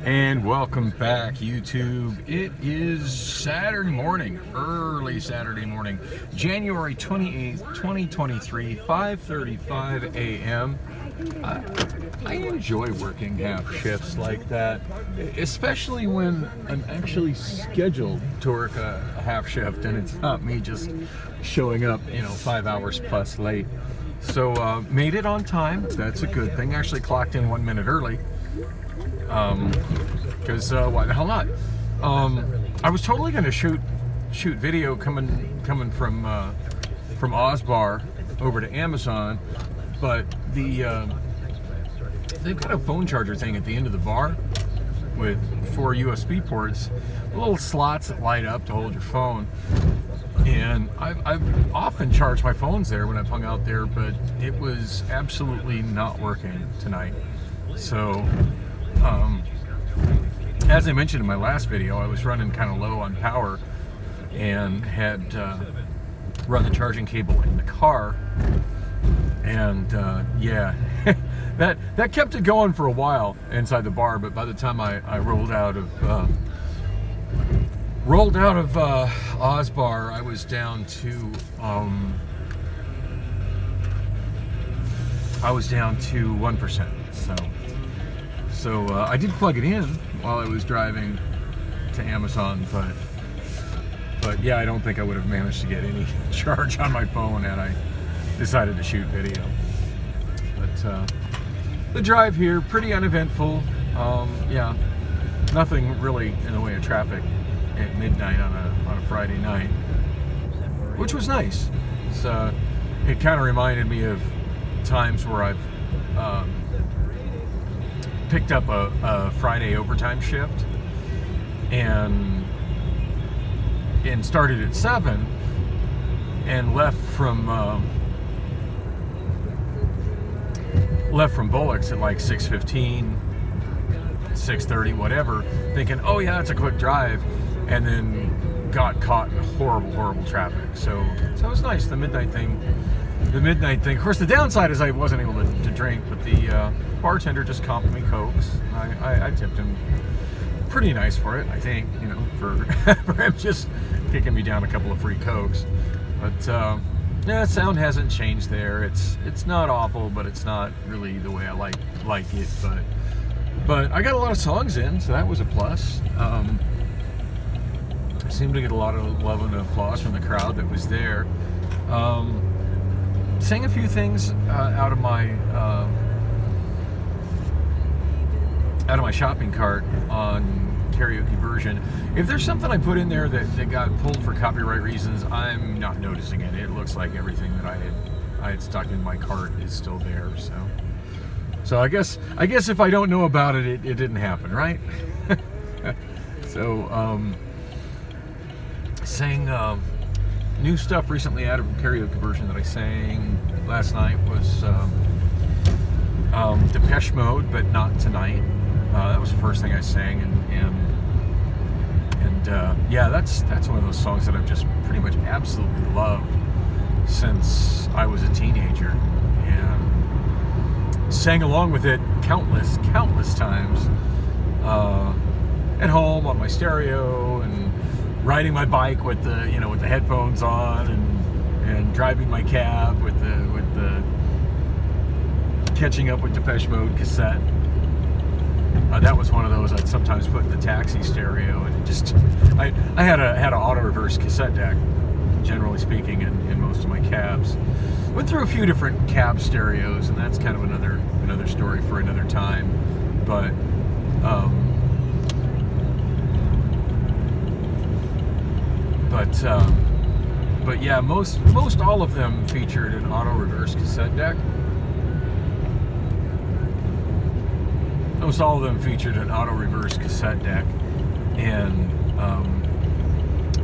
And welcome back, YouTube. It is Saturday morning, early Saturday morning, January 28th, 2023, 5:35 a.m. I enjoy working half shifts like that, especially when I'm actually scheduled to work a half shift and it's not me just showing up, 5 hours plus late. So made it on time. That's a good thing. Actually clocked in 1 minute early. Because why the hell not? I was totally going to shoot video coming from Ozbar over to Amazon, but they've got a phone charger thing at the end of the bar with 4 USB ports, little slots that light up to hold your phone. And I've often charged my phones there when I've hung out there, but it was absolutely not working tonight. So, as I mentioned in my last video, I was running kind of low on power and had run the charging cable in the car. And yeah, that kept it going for a while inside the bar. But by the time I rolled out of Ozbar, I was down to 1%. So I did plug it in while I was driving to Amazon, but yeah, I don't think I would have managed to get any charge on my phone had I decided to shoot video. But the drive here, pretty uneventful. Yeah, nothing really in the way of traffic at midnight on a Friday night, which was nice. So it kind of reminded me of times where I've picked up a Friday overtime shift and started at 7 and left from Bullocks at like 6:15, 6:30, whatever, thinking, oh yeah, it's a quick drive, and then got caught in horrible traffic. So it was nice. The midnight thing. Of course, the downside is I wasn't able to drink, but the bartender just comped me Cokes. I tipped him pretty nice for it, I think, for him just kicking me down a couple of free Cokes. But yeah, sound hasn't changed there. It's not awful, but it's not really the way I like it. But I got a lot of songs in, so that was a plus. I seemed to get a lot of love and applause from the crowd that was there. Sang a few things out of my shopping cart on karaoke version. If there's something I put in there that got pulled for copyright reasons, I'm not noticing it. It looks like everything that I had stuck in my cart is still there. So I guess if I don't know about it, it didn't happen, right? So sang new stuff recently out of a karaoke version that I sang last night was Depeche Mode, but not tonight. That was the first thing I sang, and yeah, that's one of those songs that I've just pretty much absolutely loved since I was a teenager, and sang along with it countless times at home on my stereo and riding my bike with the headphones on and driving my cab with the Catching Up with Depeche Mode cassette. That was one of those I'd sometimes put in the taxi stereo, and it just I had an auto reverse cassette deck, generally speaking, in most of my cabs. Went through a few different cab stereos, and that's kind of another story for another time. But yeah, most all of them featured an auto reverse cassette deck. Most all of them featured an auto reverse cassette deck, and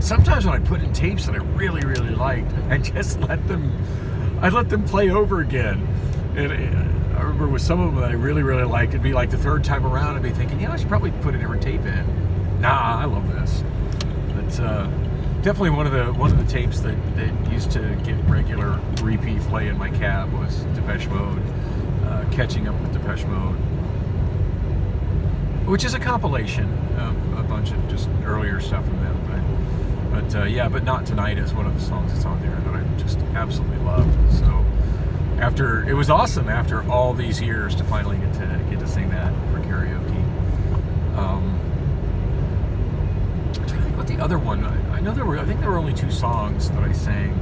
sometimes when I put in tapes that I really liked, I just let them play over again. And I remember with some of them that I really liked, it'd be like the third time around, I'd be thinking, I should probably put a different tape in. Nah, I love this. But definitely one of the tapes that used to get regular repeat play in my cab was Depeche Mode, Catching Up with Depeche Mode. which is a compilation of a bunch of just earlier stuff from them. But Not Tonight is one of the songs that's on there that I just absolutely love. So it was awesome after all these years to finally get to sing that for karaoke. I'm trying to think what the other one. I think there were only 2 songs that I sang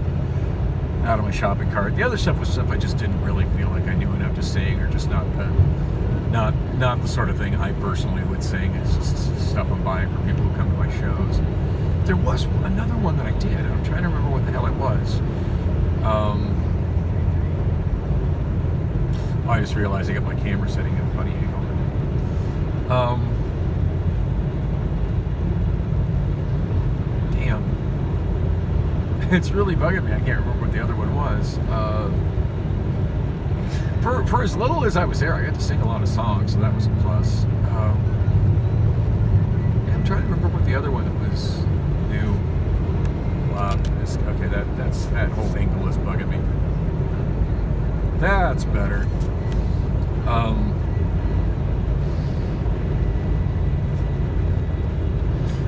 out of my shopping cart. The other stuff was stuff I just didn't really feel like I knew enough to sing, or just not the sort of thing I personally would sing. It's just stuff I'm buying for people who come to my shows. There was another one that I did, and I'm trying to remember what the hell it was. I just realized I got my camera setting at a funny angle. Damn. It's really bugging me. I can't remember what the other one was. For as little as I was there, I got to sing a lot of songs, so that was a plus. I'm trying to remember what the other one that was new. Okay, that whole angle is bugging me. That's better.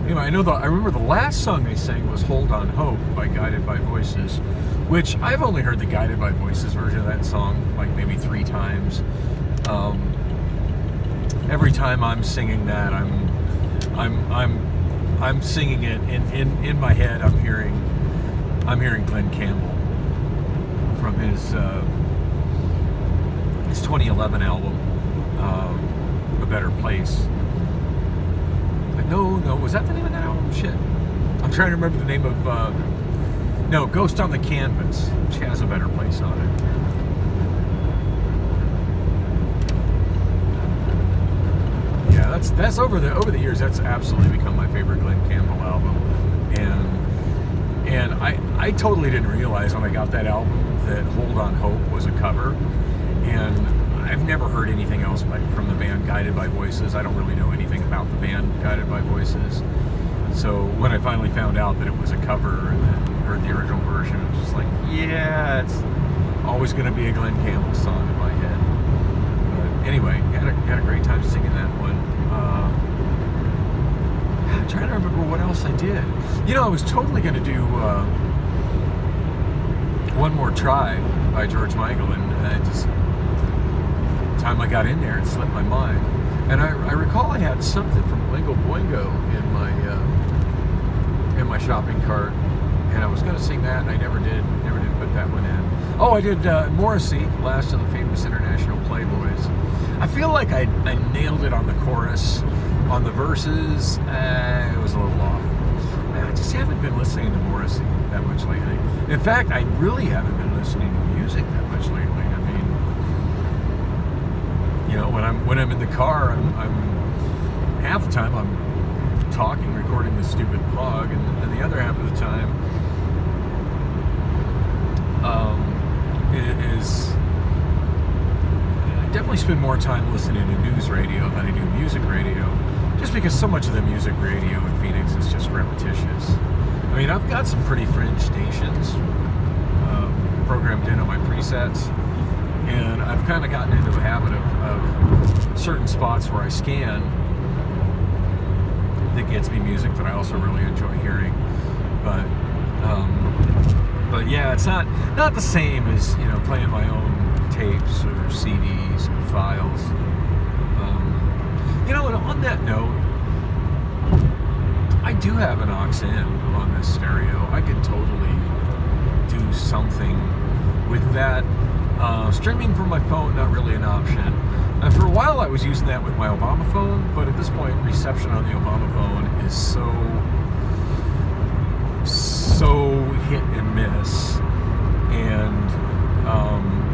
Anyway, I remember the last song they sang was "Hold on Hope" by Guided by Voices, which I've only heard the Guided by Voices version of that song like maybe 3 times. Every time I'm singing that, I'm singing it in my head. I'm hearing Glenn Campbell from his 2011 album, A Better Place. No, was that the name of that album? Shit. I'm trying to remember the name of, Ghost on the Canvas, which has A Better Place on it. Yeah, that's over the years, that's absolutely become my favorite Glenn Campbell album. And I totally didn't realize when I got that album that Hold on Hope was a cover. And I've never heard anything else from the band Guided by Voices. I don't really know anything about the band Guided by Voices. So when I finally found out that it was a cover and then heard the original version, it was just like, yeah, it's always going to be a Glenn Campbell song in my head. But anyway, had a great time singing that one. I'm trying to remember what else I did. I was totally going to do One More Try by George Michael, and time I got in there, it slipped my mind. And I recall I had something from Oingo Boingo in my shopping cart, and I was going to sing that, and I never did put that one in. Oh, I did Morrissey, Last of the Famous International Playboys. I feel like I nailed it on the chorus. On the verses, it was a little off. I just haven't been listening to Morrissey that much lately. In fact, I really haven't been listening to music that much lately. I mean, when I'm in the car, I'm half the time I'm talking, recording this stupid vlog, and the other half of the time is definitely spend more time listening to news radio than I do music radio, just because so much of the music radio in Phoenix is just repetitious. I mean, I've got some pretty fringe stations programmed in on my presets, and I've kind of gotten into a habit of certain spots where I scan that gets me music that I also really enjoy hearing. But yeah, it's not the same as playing my own tapes or CDs or files. And on that note, I do have an aux in on this stereo. I could totally do something with that. Streaming from my phone, not really an option. For a while I was using that with my Obama phone, but at this point reception on the Obama phone is so hit and miss, and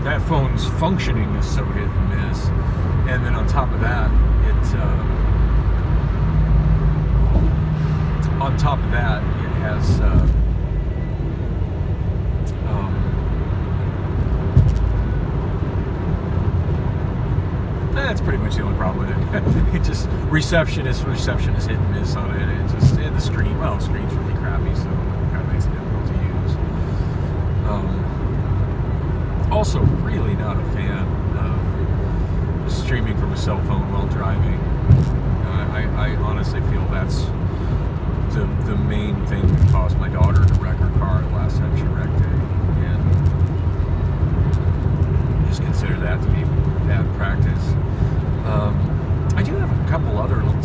that phone's functioning is so hit and miss, and then on top of that it has that's pretty much the only problem with it. It just reception is hit and miss on it. It just the screen's really crappy, so it kind of makes it difficult to use. Also, really not a fan of streaming from a cell phone while driving.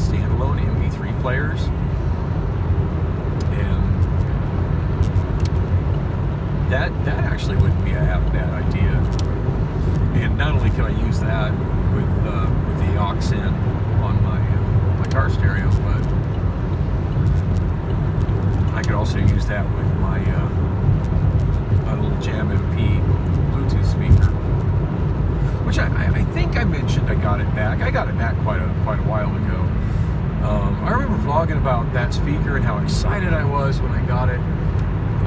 standalone MP3 players, and that actually wouldn't be a half bad idea. And not only could I use that with the aux in on my car stereo, but I could also use that with my little Jam MP Bluetooth speaker, which I think I mentioned I got it back. I got it back quite a while ago. I remember vlogging about that speaker and how excited I was when I got it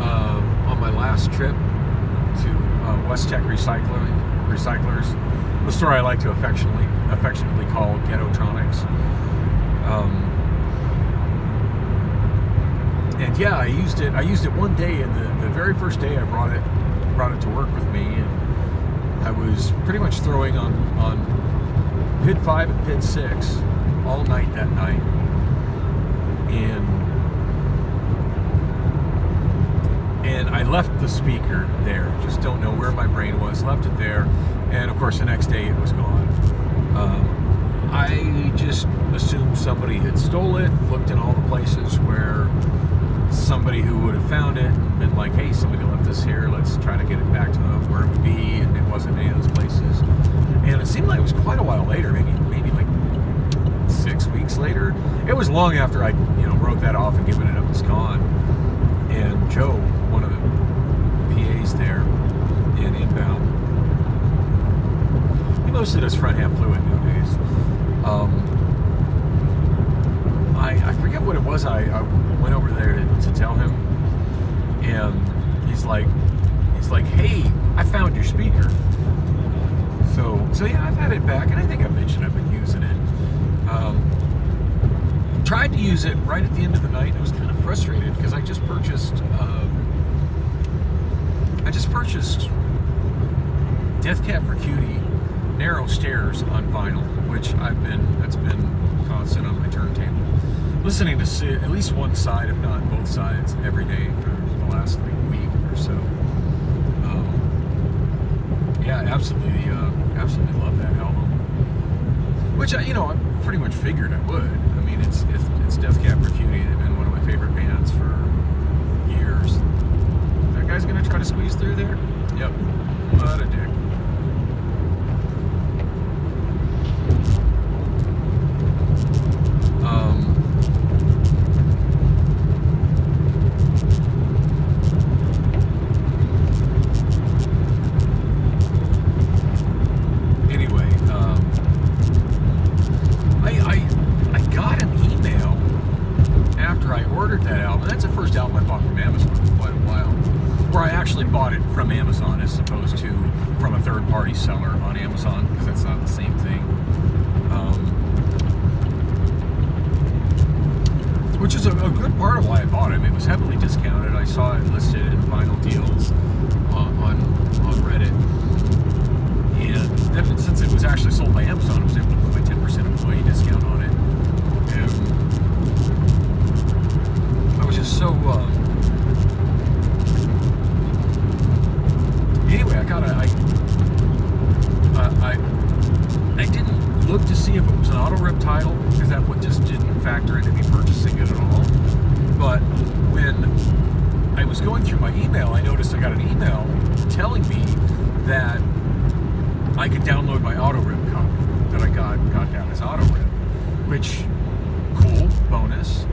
on my last trip to WestTech Recyclers, the store I like to affectionately call Ghettotronics. And yeah, I used it one day, and the very first day I brought it to work with me, and I was pretty much throwing on PID 5 and PID 6 all night that night, and I left the speaker there. Just don't know where my brain was. Left it there, and of course the next day it was gone. I just assumed somebody had stole it. Looked in all the places where somebody who would have found it and been like, hey, somebody left this here, let's try to get it back to where it would be, and it wasn't any of those places. And it seemed like it was quite a while later, maybe like 6 weeks later. It was long after I wrote that off and given it up as gone. And Joe, one of the PAs there in Inbound, he mostly does front half fluid nowadays. I forget what it was. I went over there to tell him, and he's like, hey, I found your speaker. So yeah, I've had it back, and I think I mentioned I've been using it. Tried to use it right at the end of the night. I was kind of frustrated because I just purchased Death Cab for Cutie Narrow Stairs on vinyl, which that's been constant on my turntable. Listening to at least one side, if not both sides, every day for the last week or so. Yeah, absolutely love that album. Which I pretty much figured I would. I mean, it's Death Cab for Cutie. They've been one of my favorite bands for years. That guy's gonna try to squeeze through there. Yep, what a dick. From Amazon as opposed to from a third-party seller on Amazon, because that's not the same thing. Which is a good part of why I bought it. I mean, it was heavily discounted. I saw it listed in vinyl deals on Reddit, and then, since it was actually sold by Amazon, I was able to put my 10% employee discount on it. And I was just so. Anyway, I didn't look to see if it was an auto rip title, because that one just didn't factor into me purchasing it at all. But when I was going through my email, I noticed I got an email telling me that I could download my auto rip copy that I got down as auto rip, which, cool, bonus.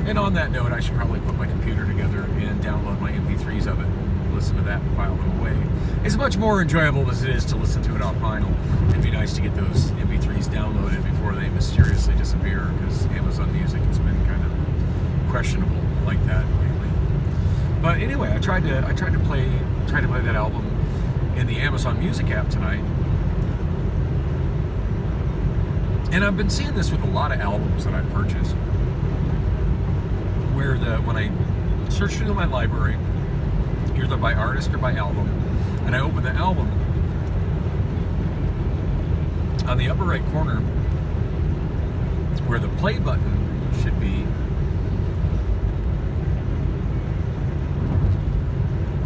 And on that note, I should probably put my computer together and download my MP3s of it. Listen to that and file them away. It's much more enjoyable as it is to listen to it off vinyl. It'd be nice to get those MP3s downloaded before they mysteriously disappear, because Amazon Music has been kind of questionable like that lately. But anyway, I tried to play that album in the Amazon Music app tonight, and I've been seeing this with a lot of albums that I've purchased, where when I search through my library, either by artist or by album, and I open the album, on the upper right corner where the play button should be,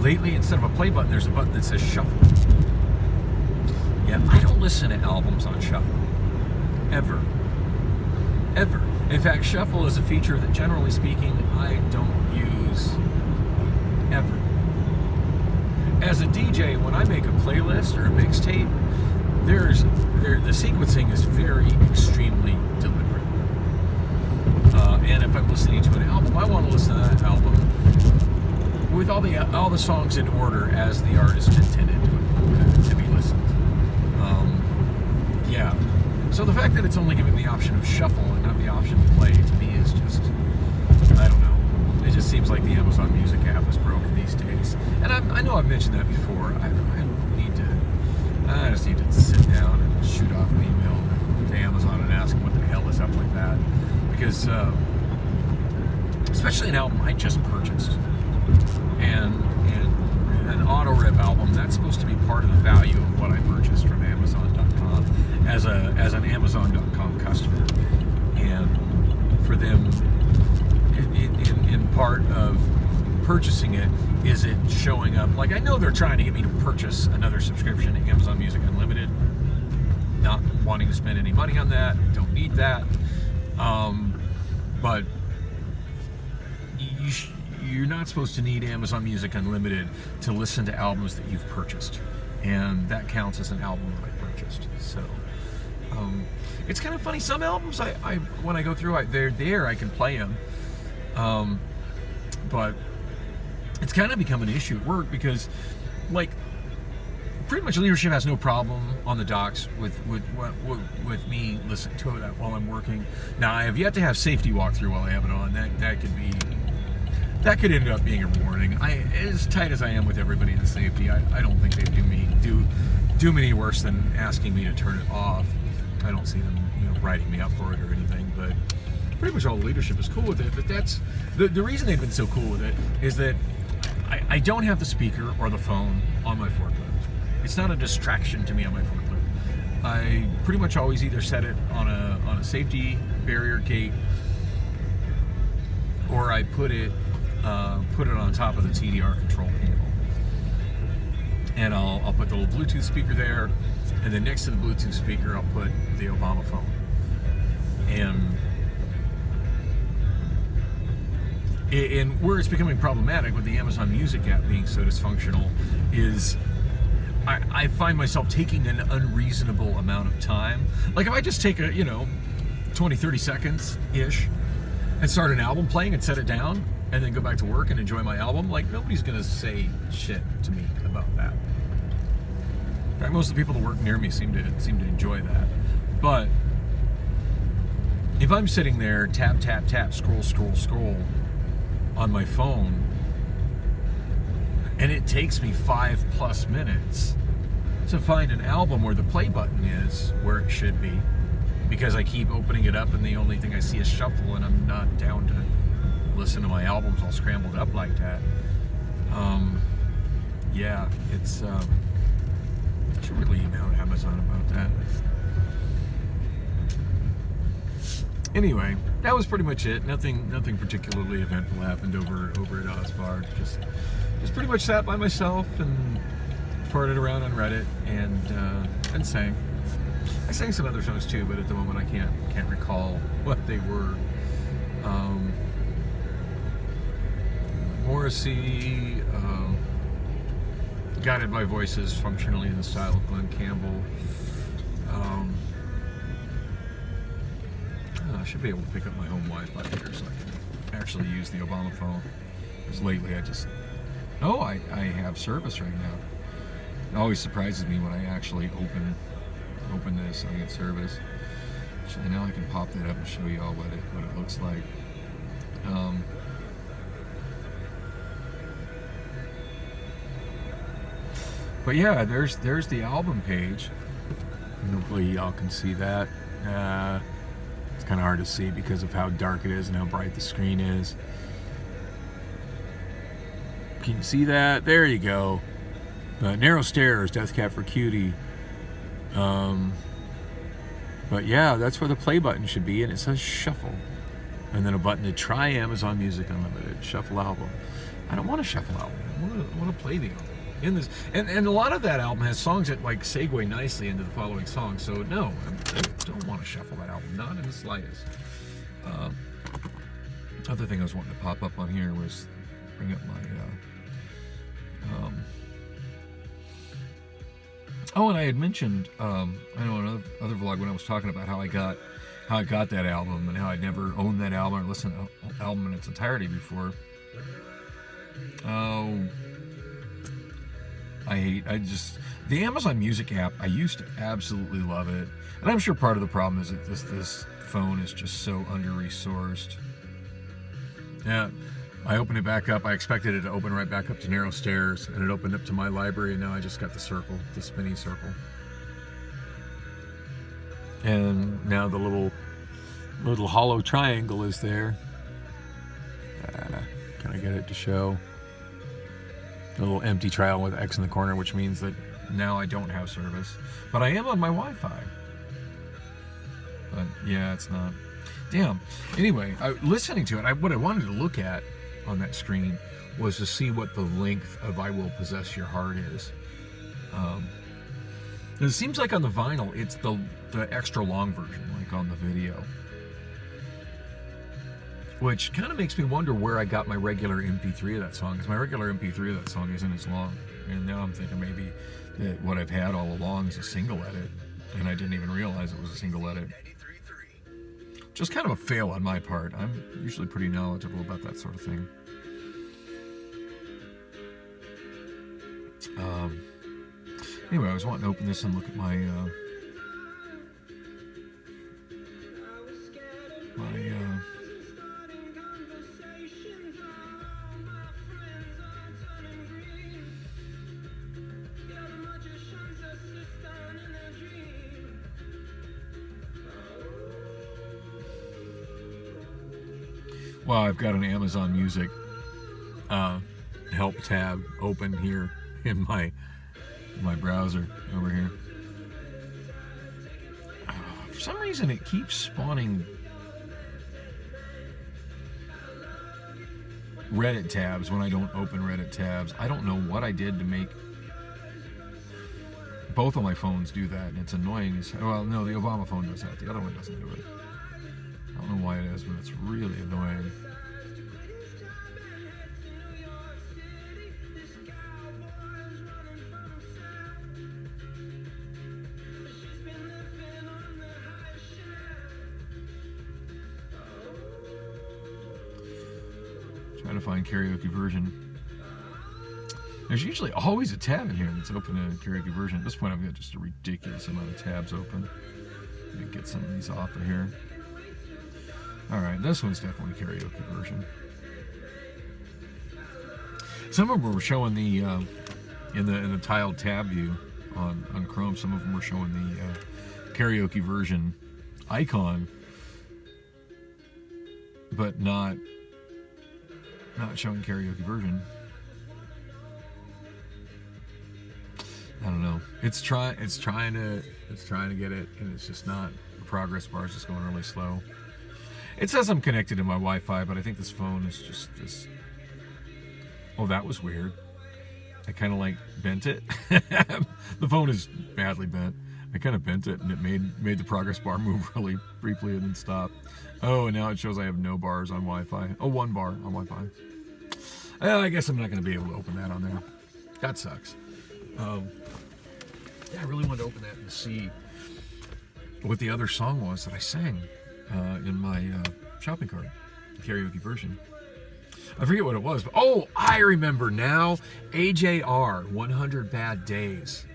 lately instead of a play button there's a button that says shuffle. Yeah, I don't listen to albums on shuffle ever. ever. In fact, shuffle is a feature that, generally speaking, I don't use ever. As a DJ, when I make a playlist or a mixtape, the sequencing is very extremely deliberate. And if I'm listening to an album, I want to listen to that album with all the songs in order as the artist intended to be listened. Yeah. So the fact that it's only giving the option of shuffle and not the option to play, to me, is just, I don't know. It just seems like the Amazon Music app is broken these days. And I know I've mentioned that before. I just need to sit down and shoot off an email to Amazon and ask them what the hell is up with that. Because, especially an album I just purchased, and an auto rip album, that's supposed to be part of the value of what I purchased from Amazon.com as an Amazon.com customer. And for them, in part of purchasing it, is it showing up? Like, I know they're trying to get me to purchase another subscription to Amazon Music Unlimited. Not wanting to spend any money on that. Don't need that. But you're not supposed to need Amazon Music Unlimited to listen to albums that you've purchased. And that counts as an album that I purchased. So, it's kind of funny. Some albums, I when I go through, they're there, I can play them. But it's kind of become an issue at work because, like, pretty much leadership has no problem on the docks with me listening to it while I'm working. Now, I have yet to have safety walkthrough while I have it on. That could end up being a warning. As tight as I am with everybody in safety, I don't think they do me any worse than asking me to turn it off. I don't see them, writing me up for it or anything. But pretty much all the leadership is cool with it. But that's the reason they've been so cool with it is that I don't have the speaker or the phone on my forklift. It's not a distraction to me on my forklift. I pretty much always either set it on a safety barrier gate, or I put it on top of the TDR control panel. And I'll put the little Bluetooth speaker there, and then next to the Bluetooth speaker I'll put the Obama phone. And where it's becoming problematic with the Amazon Music app being so dysfunctional is I find myself taking an unreasonable amount of time. Like, if I just take 20, 30 seconds-ish and start an album playing and set it down and then go back to work and enjoy my album, like, nobody's going to say shit to me about that. In fact, most of the people that work near me seem to enjoy that. But if I'm sitting there, tap, tap, tap, scroll, scroll, scroll on my phone, and it takes me 5+ minutes to find an album where the play button is where it should be, because I keep opening it up and the only thing I see is shuffle, and I'm not down to listen to my albums all scrambled up like that. Yeah, it's I should really email Amazon about that. Anyway, that was pretty much it. Nothing particularly eventful happened over at Ozbar. Just pretty much sat by myself and farted around on Reddit and sang. I sang some other songs too, but at the moment I can't recall what they were. Morrissey, Guided by Voices, functionally in the style of Glenn Campbell. I should be able to pick up my home Wi-Fi here so I can actually use the Obama phone. Because lately I have service right now. It always surprises me when I actually open this and I get service. So now I can pop that up and show you all what it looks like. But yeah, there's the album page. Hopefully y'all can see that. It's kind of hard to see because of how dark it is and how bright the screen is. Can you see that? There you go. Narrow Stairs, Death Cab for Cutie. But yeah, that's where the play button should be, and it says shuffle. And then a button to try Amazon Music Unlimited, shuffle album. I don't want to shuffle album. I want to play the album. in this, and a lot of that album has songs that like segue nicely into the following song. So no, I don't want to shuffle that album, not in the slightest. Other thing I was wanting to pop up on here was bring up my and I had mentioned I know another vlog when I was talking about how I got that album and how I'd never owned that album or listened to the album in its entirety before. The Amazon Music app, I used to absolutely love it. And I'm sure part of the problem is that this phone is just so under-resourced. Yeah, I opened it back up. I expected it to open right back up to narrow stairs, and it opened up to my library, and now I just got the circle, the spinny circle. And now the little hollow triangle is there. Can I get it to show? A little empty trial with X in the corner, which means that now I don't have service. But I am on my Wi-Fi. But yeah, it's not. Damn. Anyway, listening to it, what I wanted to look at on that screen was to see what the length of I Will Possess Your Heart is. It seems like on the vinyl, it's the extra long version, like on the video. Which kind of makes me wonder where I got my regular MP3 of that song, because my regular MP3 of that song isn't as long. And now I'm thinking maybe that what I've had all along is a single edit, and I didn't even realize it was a single edit. Just kind of a fail on my part. I'm usually pretty knowledgeable about that sort of thing. Anyway, I was wanting to open this and look at my well, I've got an Amazon Music help tab open here in my browser over here. For some reason, it keeps spawning Reddit tabs when I don't open Reddit tabs. I don't know what I did to make both of my phones do that, and it's annoying. Well, no, the Obama phone does that. The other one doesn't do it. I don't know why it is, but it's really annoying. Trying to find karaoke version. There's usually always a tab in here that's open in a karaoke version. At this point, I've got just a ridiculous amount of tabs open. Let me get some of these off of here. All right, this one's definitely karaoke version. Some of them were showing the in the tiled tab view on Chrome. Some of them were showing the karaoke version icon, but not showing karaoke version. I don't know. It's trying to get it, and it's just not. The progress bar is just going really slow. It says I'm connected to my Wi-Fi, but I think this phone is just this. Oh, that was weird. I kind of like bent it. The phone is badly bent. I kind of bent it, and it made the progress bar move really briefly and then stop. Oh, and now it shows I have no bars on Wi-Fi. Oh, 1 bar on Wi-Fi. I guess I'm not going to be able to open that on there. That sucks. Yeah, I really wanted to open that and see what the other song was that I sang in my shopping cart, the karaoke version. I forget what it was, but oh, I remember now. AJR, 100 Bad Days.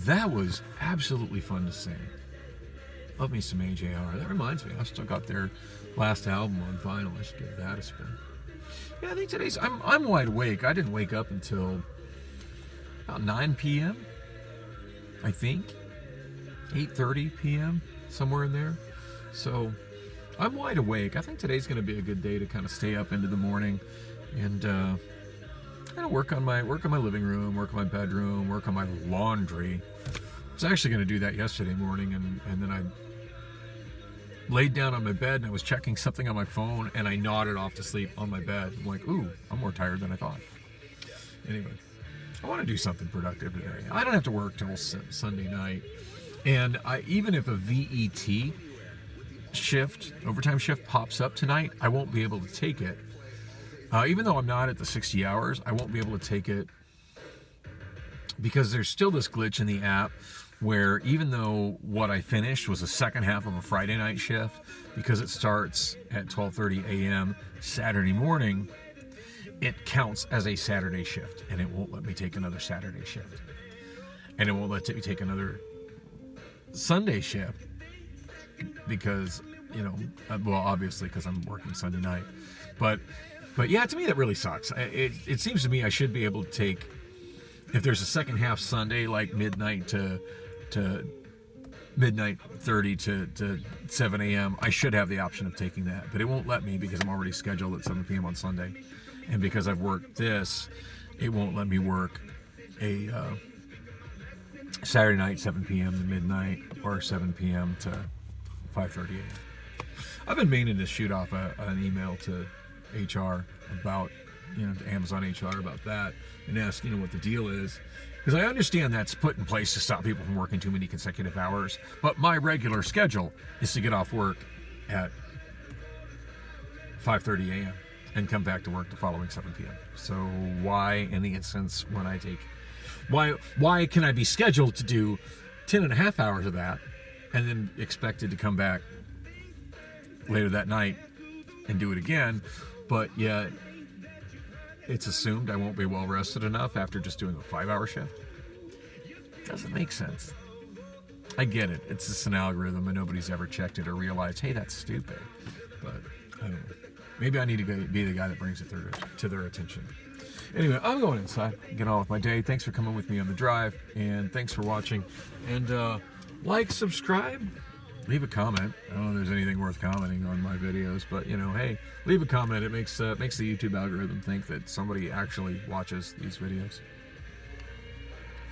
That was absolutely fun to sing. Love me some AJR. That reminds me, I still got their last album on vinyl. I should give that a spin. Yeah, I think today's, I'm wide awake. I didn't wake up until about 9 p.m. I think 8:30 p.m. somewhere in there. So I'm wide awake. I think today's going to be a good day to kind of stay up into the morning and kind of work on my living room, work on my bedroom, work on my laundry. I was actually going to do that yesterday morning, and then I laid down on my bed and I was checking something on my phone and I nodded off to sleep on my bed. I'm like, ooh, I'm more tired than I thought. Anyway, I want to do something productive today. I don't have to work till Sunday night. And even if a VET shift, overtime shift pops up tonight, I won't be able to take it. Even though I'm not at the 60 hours, I won't be able to take it because there's still this glitch in the app where even though what I finished was the second half of a Friday night shift, because it starts at 12:30 a.m. Saturday morning, it counts as a Saturday shift, and it won't let me take another Saturday shift. And it won't let me take another Sunday shift because, well, obviously because I'm working Sunday night. But yeah, to me that really sucks. It seems to me I should be able to take, if there's a second half Sunday, like midnight to midnight 30 to 7 a.m., I should have the option of taking that. But it won't let me because I'm already scheduled at 7 p.m. on Sunday. And because I've worked this, it won't let me work a Saturday night, 7 p.m. to midnight, or 7 p.m. to 5:30 a.m. I've been meaning to shoot off an email to HR about, to Amazon HR about that, and ask, what the deal is. Because I understand that's put in place to stop people from working too many consecutive hours. But my regular schedule is to get off work at 5:30 a.m. and come back to work the following 7 p.m. So why, in the instance when I take, why can I be scheduled to do 10 and a half hours of that and then expected to come back later that night and do it again, but yet it's assumed I won't be well rested enough after just doing a 5-hour shift? Doesn't make sense. I get it. It's just an algorithm and nobody's ever checked it or realized, hey, that's stupid. But I don't know. Maybe I need to be the guy that brings it to their attention. Anyway, I'm going inside, get on with my day. Thanks for coming with me on the drive, and thanks for watching. And like, subscribe, leave a comment. I don't know if there's anything worth commenting on my videos, but hey, leave a comment. It makes the YouTube algorithm think that somebody actually watches these videos.